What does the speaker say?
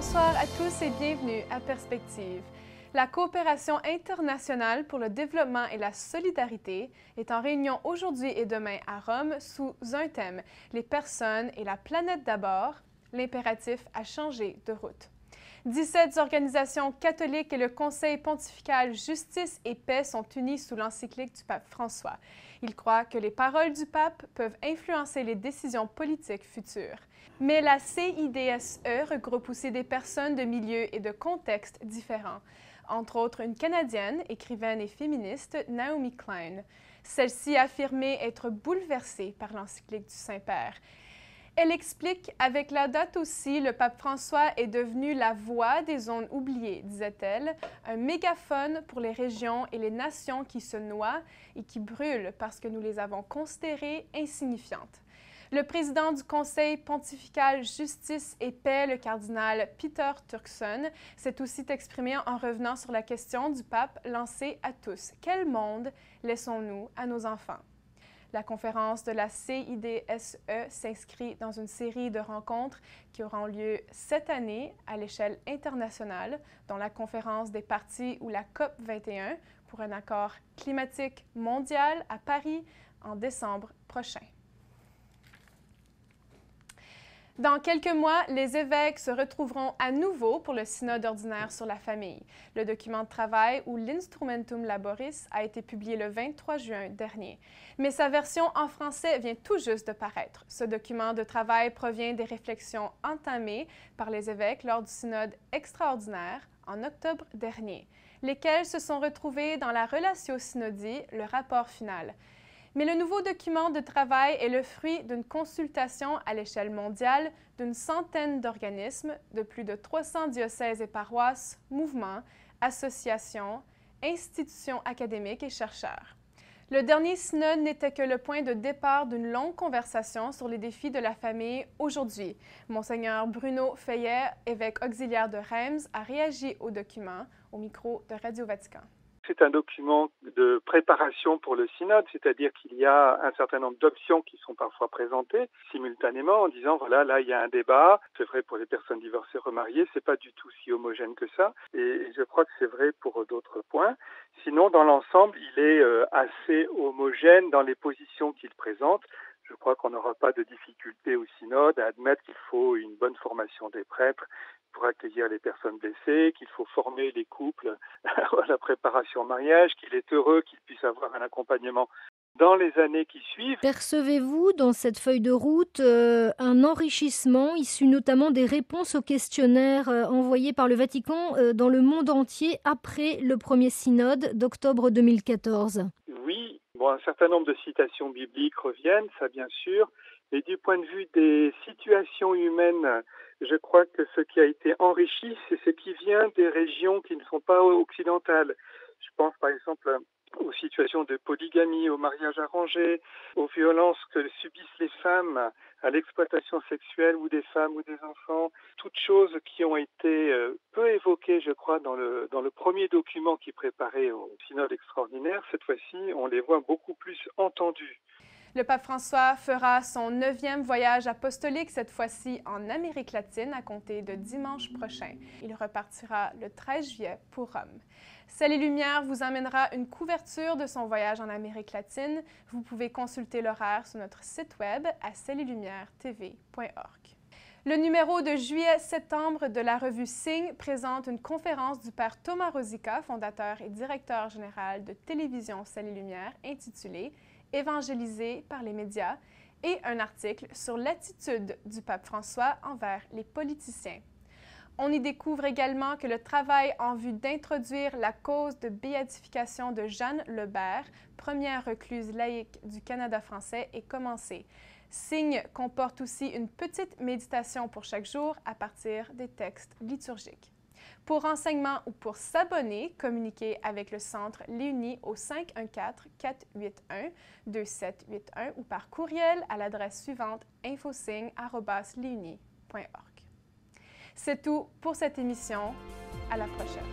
Bonsoir à tous et bienvenue à Perspective. La coopération internationale pour le développement et la solidarité est en réunion aujourd'hui et demain à Rome sous un thème, les personnes et la planète d'abord, l'impératif à changer de route. 17 organisations catholiques et le Conseil pontifical Justice et Paix sont unis sous l'encyclique du pape François. Ils croient que les paroles du pape peuvent influencer les décisions politiques futures. Mais la CIDSE regroupe aussi des personnes de milieux et de contextes différents, entre autres une Canadienne, écrivaine et féministe, Naomi Klein. Celle-ci a affirmé être bouleversée par l'encyclique du Saint-Père. Elle explique, avec la date aussi, le pape François est devenu la voix des zones oubliées, disait-elle, un mégaphone pour les régions et les nations qui se noient et qui brûlent parce que nous les avons considérées insignifiantes. Le président du Conseil pontifical Justice et Paix, le cardinal Peter Turkson, s'est aussi exprimé en revenant sur la question du pape lancée à tous. Quel monde laissons-nous à nos enfants? La conférence de la CIDSE s'inscrit dans une série de rencontres qui auront lieu cette année à l'échelle internationale, dont la conférence des parties ou la COP 21 pour un accord climatique mondial à Paris en décembre prochain. Dans quelques mois, les évêques se retrouveront à nouveau pour le synode ordinaire sur la famille. Le document de travail ou l'Instrumentum Laboris a été publié le 23 juin dernier. Mais sa version en français vient tout juste de paraître. Ce document de travail provient des réflexions entamées par les évêques lors du synode extraordinaire en octobre dernier, lesquels se sont retrouvés dans la Relatio Synodi, le rapport final. Mais le nouveau document de travail est le fruit d'une consultation à l'échelle mondiale d'une centaine d'organismes, de plus de 300 diocèses et paroisses, mouvements, associations, institutions académiques et chercheurs. Le dernier synode n'était que le point de départ d'une longue conversation sur les défis de la famille aujourd'hui. Monseigneur Bruno Fayet, évêque auxiliaire de Reims, a réagi au document au micro de Radio Vatican. C'est un document de préparation pour le synode, c'est-à-dire qu'il y a un certain nombre d'options qui sont parfois présentées simultanément en disant voilà, là il y a un débat, c'est vrai pour les personnes divorcées remariées, c'est pas du tout si homogène que ça, et je crois que c'est vrai pour d'autres points. Sinon, dans l'ensemble, il est assez homogène dans les positions qu'il présente. Je crois qu'on n'aura pas de difficulté au synode à admettre qu'il faut une bonne formation des prêtres pour accueillir les personnes blessées, qu'il faut former les couples à la préparation au mariage, qu'il est heureux qu'ils puissent avoir un accompagnement dans les années qui suivent. Percevez-vous dans cette feuille de route un enrichissement issu notamment des réponses aux questionnaires envoyés par le Vatican dans le monde entier après le premier synode d'octobre 2014 ? Oui, un certain nombre de citations bibliques reviennent, ça bien sûr, mais du point de vue des situations humaines, je crois que ce qui a été enrichi, c'est ce qui vient des régions qui ne sont pas occidentales. Je pense par exemple aux situations de polygamie, au mariage arrangé, aux violences que subissent les femmes, à l'exploitation sexuelle ou des femmes ou des enfants, toutes choses qui ont été peu évoquées, je crois, dans le premier document qui préparait au synode extraordinaire. Cette fois-ci, on les voit beaucoup plus entendues. Le pape François fera son 9e voyage apostolique, cette fois-ci en Amérique latine, à compter de dimanche prochain. Il repartira le 13 juillet pour Rome. Ciel et Lumière vous emmènera une couverture de son voyage en Amérique latine. Vous pouvez consulter l'horaire sur notre site web à cielsetlumière.tv.org. Le numéro de juillet-septembre de la revue Signe présente une conférence du père Thomas Rosica, fondateur et directeur général de Télévision Ciel et Lumière, intitulée « Évangélisé par les médias » et un article sur l'attitude du pape François envers les politiciens. On y découvre également que le travail en vue d'introduire la cause de béatification de Jeanne Lebert, première recluse laïque du Canada français, est commencé. Signe comporte aussi une petite méditation pour chaque jour à partir des textes liturgiques. Pour renseignements ou pour s'abonner, communiquez avec le Centre Léonie au 514-481-2781 ou par courriel à l'adresse suivante infosigne@leonie.org. C'est tout pour cette émission. À la prochaine.